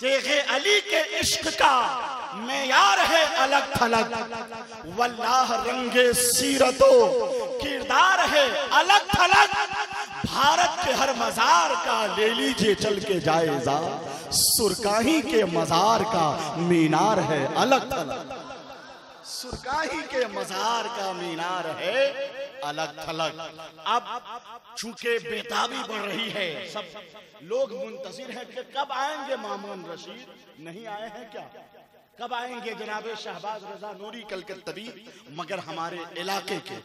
تیغ علی کے عشق کا معیار ہے الگ تھلگ، واللہ رنگ سیرت و کردار ہے الگ تھلگ، بھارت کے ہر مزار کا لے لیجئے چل کے جائزہ، سرکاہی کے مزار کا مینار ہے الگ تھلگ، سرکاہی کے مزار کا مینار ہے الگ تھلگ۔ اب چونکہ بیتابی بڑھ رہی ہے، سب لوگ منتظر ہیں کہ کب آئیں گے مامون رشید، نہیں آئے ہیں کیا؟ کب آئیں گے جناب شہباز رضا نوری کلکتوی؟ مگر ہمارے علاقے کے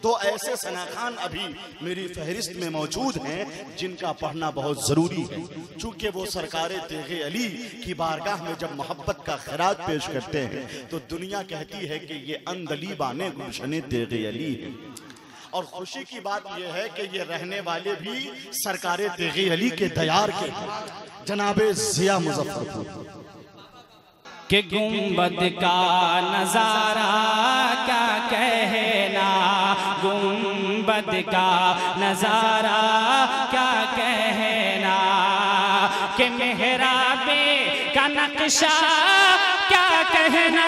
دو ایسے ثناخان ابھی میری فہرست میں موجود ہیں جن کا پڑھنا بہت ضروری ہے، چونکہ وہ سرکار تیغ علی کی بارگاہ میں جب محبت کا خراج پیش کرتے ہیں تو دنیا کہتی ہے کہ یہ اندلیبان گلشن تیغ علی ہے۔ اور خوشی کی بات یہ ہے کہ یہ رہنے والے بھی سرکار تیغ علی کے دیار کے جناب ضیاء مظفر پوری کہ گنبد کا نظارہ کیا کہنا، گنبد کا نظارہ کیا کہنا، کہ محراب کا نقشہ کیا کہنا،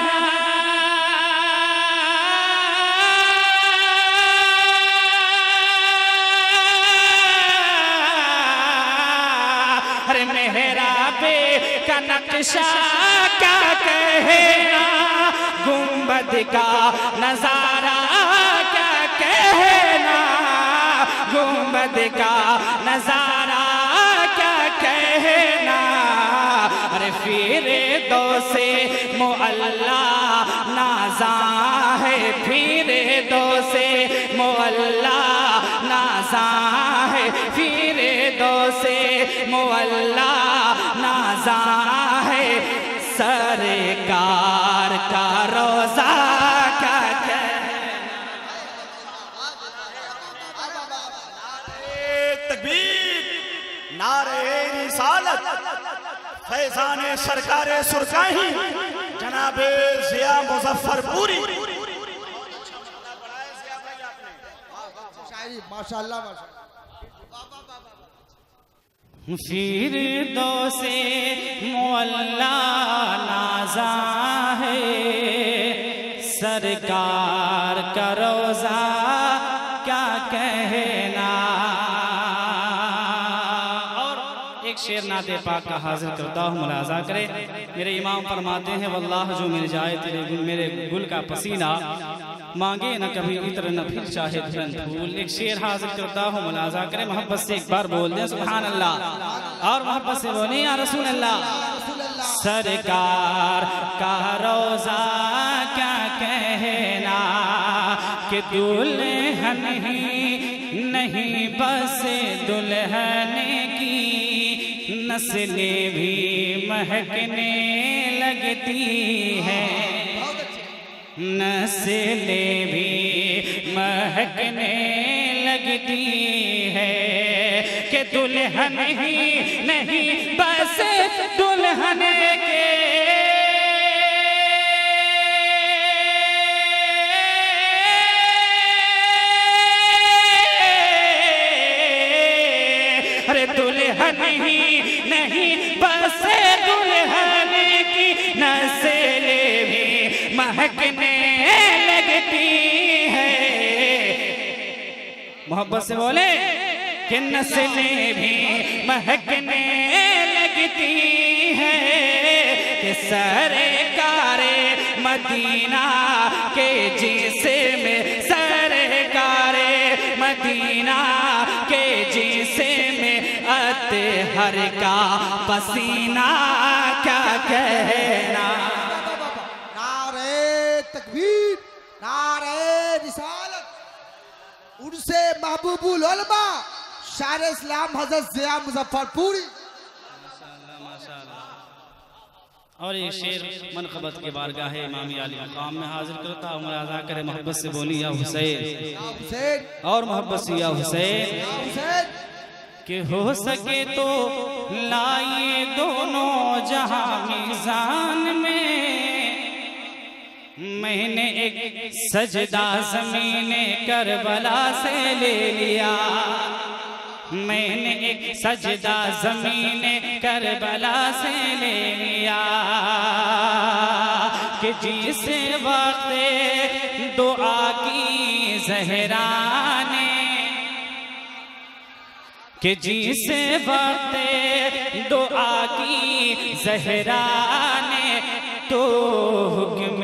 ارے محراب کا نقشہ کیا کہنا، گنبد کا نظارہ کیا کہنا، گنبد کا نظارہ کیا کہنا، ارے فردوس معلا نازاں ہے، فردوس معلا نازاں ہے، فردوس معلا نازاں ہے، سرکار کا روزہ کیا کہنا۔ تکبیر، نعرہ رسالت، فیضان سرکار سرکاہی جناب ضیاء مظفر پوری۔ ماشاءاللہ ماشاءاللہ۔ فردوس معلا نازاں ہے، سرکار کا روزہ کیا کہنا۔ اور ایک شعر نعت پاک کا حاضر کرتا ہوں، ملاحظہ کرے۔ میرے امام فرماتے ہیں واللہ جو مل جائے تیرے گل میرے گل کا پسینہ، مانگے نہ کبھی عطر نہ پھر چاہے دھن پھول۔ ایک شعر حاضر کرتا ہوں، ملاحظہ کرے، محبت سے ایک بار بول دیں سبحان اللہ، اور محبت سے بولیں یا رسول اللہ۔ سرکار کا روزہ کیا کہنا، کہ دلہن ہی نہیں بس دلہن کی نسلیں بھی مہکنے لگتی ہیں، نسلیں بھی مہکنے لگتی ہے، کہ دلہن ہی نہیں بس دلہن کے ارے دلہن ہی نہیں بس دلہن کی نسلیں بھی مہکنے لگتی ہے۔ محبت سے بولے کہ نسلیں بھی مہکنے لگتی ہیں، کہ سرکار مدینہ کے جسم، سرکار مدینہ کے جسم اطہر کا پسینہ کیا کہنا۔ نعرہ تکبیر، نعرہ رسالت، ان سے محبوب العلماء شاعر اسلام حضرت ضیاء مظفر پوری۔ اور یہ شعر منقبت کے بارگاہ امامی علی مقام میں حاضر کرتا ہوں، ملاحظہ کرے، محبت سے بولی یا حسین، اور محبت سے یا حسین، کہ ہو سکے تو لائیے دونوں جہاں میزان میں، میں نے ایک سجدہ زمین کربلا سے لے لیا، میں نے ایک سجدہ زمین کربلا سے لے لیا کہ جس وقت دعا کی زہرا نے کہ جس وقت دعا کی زہرا نے تو حکم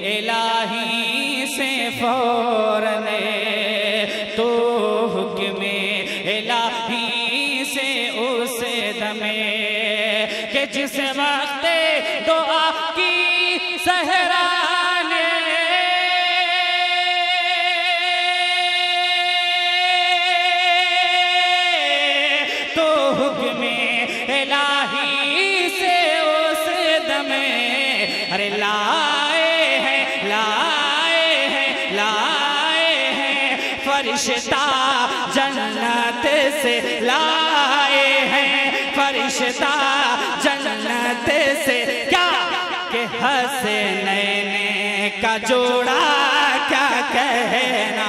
الہی سے فوراً تو حکم الہی سے اس دم کہ جس وقت دعا کی زہرا نے تو حکم الہی سے اس دم ارے لائے ہیں فرشتہ جنت سے لائے ہیں فرشتہ جنت سے کیا کہ حسنین کا جوڑا کیا کہنا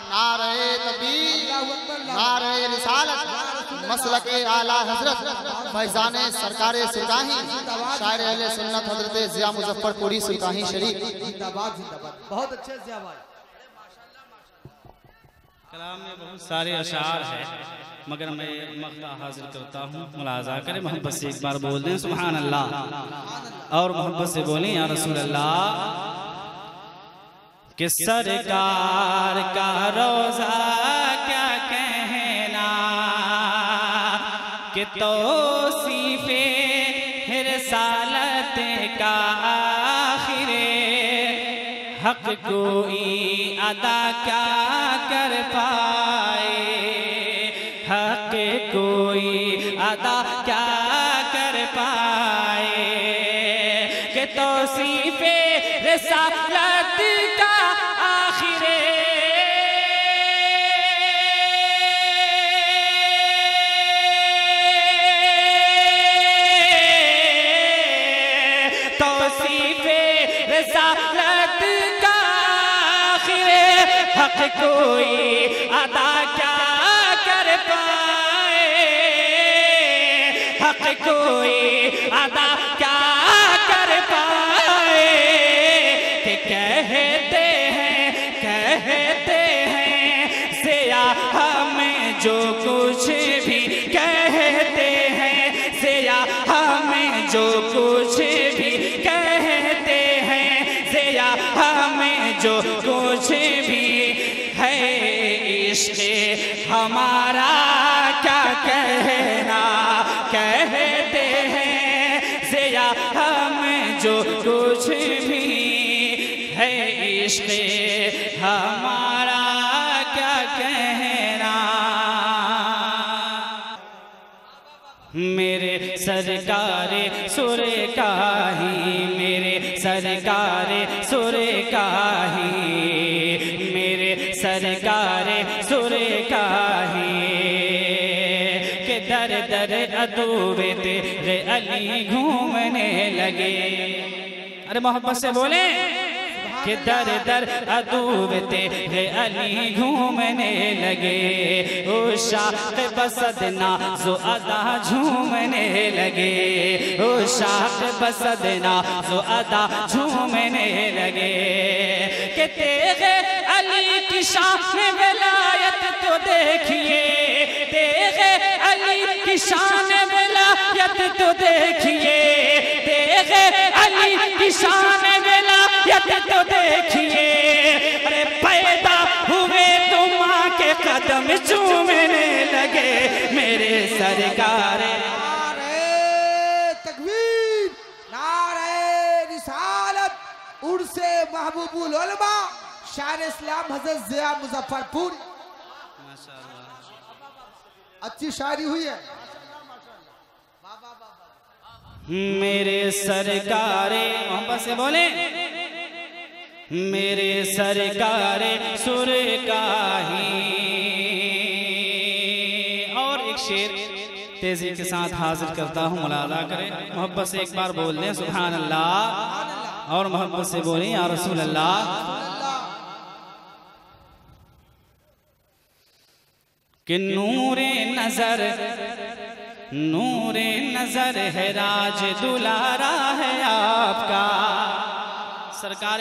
نعرہ تکبیر نعرہ رسالت مسلک اعلیٰ حضرت فیضان سرکار سرکاہی شاعر اہل سنت حضرت ضیاء مظفر پوری سرکاہی شریف بہت اچھے ضیاء بھائی کلام میں بہت سارے اشعار ہیں مگر میں مقطع حاضر کرتا ہوں ملاحظہ کریں محبت سے ایک بار بول دیں سبحان اللہ اور محبت سے بولیں یا رسول اللہ کہ سرکار کا روزہ کیا کہنا کہ توصیف رسالت کا آخر حق کوئی ادا کیا کر پائے حق کوئی ادا کیا کر پائے کہ توصیف رسالت کا آخر توصیف رسالت کا آخر حق کوئی ادا کیا کر پائے حق کوئی ادا کیا کر پائے کہ کہتے ہیں ضیاء ہمیں جو کچھ بھی کہتے ہیں ضیاء ہمیں جو کچھ بھی کہتے ہیں ضیاء ہمیں جو کچھ بھی ہے عشق ہمارا کیا کہنا کہتے ہیں ضیاء ہمیں جو کچھ بھی ہے عشق ہمارا کیا کہنا میرے سرکار سرکاہی میرے سرکار سرکاہی میرے سرکار سرکاہی کہ در در عدوے تیرے علی گھومنے لگے ارے محبت سے بولیں کہ در در عدوے تیرے علی گھومنے لگے او شاق بسدنا زو ادا جھومنے لگے او شاق بسدنا زو ادا جھومنے لگے کہ تیرے علی کی شان ولایت تو دیکھیے تیرے علی کی شان ولایت تو دیکھیے تیرے علی کی شان ولایت تو دیکھیے ارے پیدا ہوئے تو ماں کے قدم چومنے لگے میرے سرکار نعرہ تکبیر نعرہ رسالت عرس محبوب العلماء شاعر اسلام حضرت ضیاء مظفر پوری اچھی شاعری ہوئی ہے میرے سرکار محبت سے بولیں میرے سرکار سرکاہی اور ایک شعر تیزی کے ساتھ حاضر کرتا ہوں ملاحظہ کریں محبت سے ایک بار بول دیں سبحان اللہ اور محبت سے بولیں یا رسول اللہ کہ نور نظر ہے راج دلارا ہے آپ کا۔ سرکار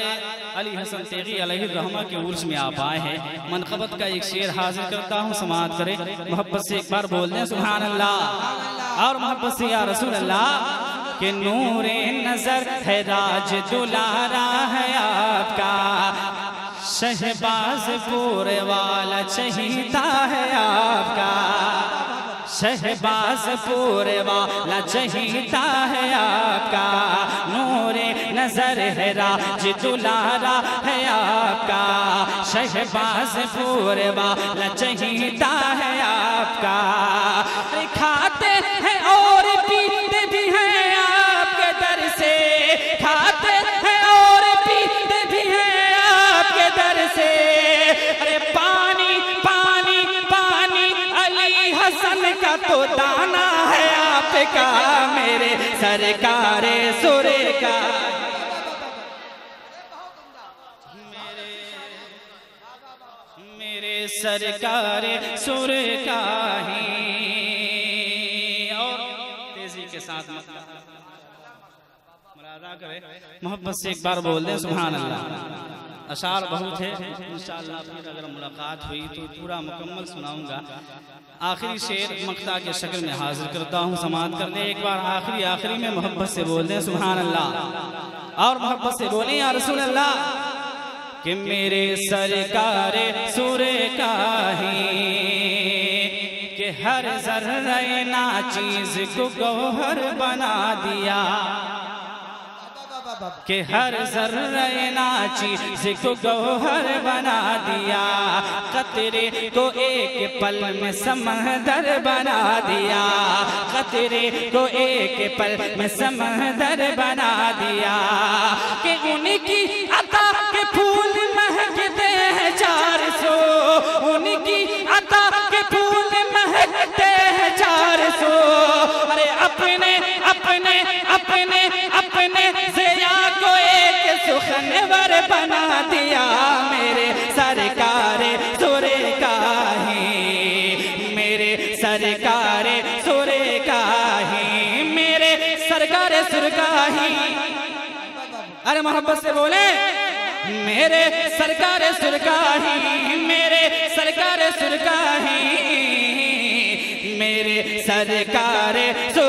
علی حسن تیغی علیہ الرحمہ کے عرس میں آپ آئے ہیں، منقبت کا ایک شعر حاضر کرتا ہوں، سماعت کریں، محبت سے ایک بار بول دیں سبحان اللہ، اور محبت سے یا رسول اللہ۔ کہ نور نظر ہے راج دلارا ہے آپ کا، شہباز پور والا چہیتا ہے آپ کا، شہباز پور والا چہیتا ہے آپ کا، نور نظر ہے راج دلارا ہے آپ کا، شہباز پور والا چہیتا ہے آپ کا۔ کھاتے ہیں اور پیتے بھی ہیں آپ کے در سے، کھاتے ہیں اور پیتے بھی ہیں آپ کے در سے، ارے پانی پانی پانی علی حسن کا تو دانا ہے آپ کا، میرے سرکار سر کا، میرے سرکار سر کا ہی۔ اور تیزی کے ساتھ مرادا کرے، محبت سے ایک بار بول دیں سبحان اللہ۔ اشعار بہت ہے، انشاءاللہ پھر اگر ملاقات ہوئی تو پورا مکمل سناؤں گا۔ آخری شعر مقطع کے شکل میں حاضر کرتا ہوں، سماعت کر لیں ایک بار، آخری میں محبت سے بول دیں سبحان اللہ، اور محبت سے بولیں یا رسول اللہ۔ کہ میرے سرکار سر کا ہی، کہ ہر ذرہ ناچیز کو گوہر بنا دیا، کہ ہر ذرہ ناچیز کو گوہر بنا دیا، قطرے کو ایک پل میں سمندر بنا دیا، قطرے کو ایک پل میں سمندر بنا دیا، کہ ان کی عطا کے پھول مہکتے ہیں 400، ان کی عطا کے پھول مہکتے ہیں 400، ارے اپنے اپنے اپنے اپنے ضیا کو ایک سخنور بنا دیا، میرے سرکار سر کا ہی، میرے سرکار سر کا ہی، میرے سرکار سر کا ہی۔ ارے محبت سے بولیں، میرے سرکار سر کا ہی، میرے سرکار سر کا ہی، میرے سرکار سر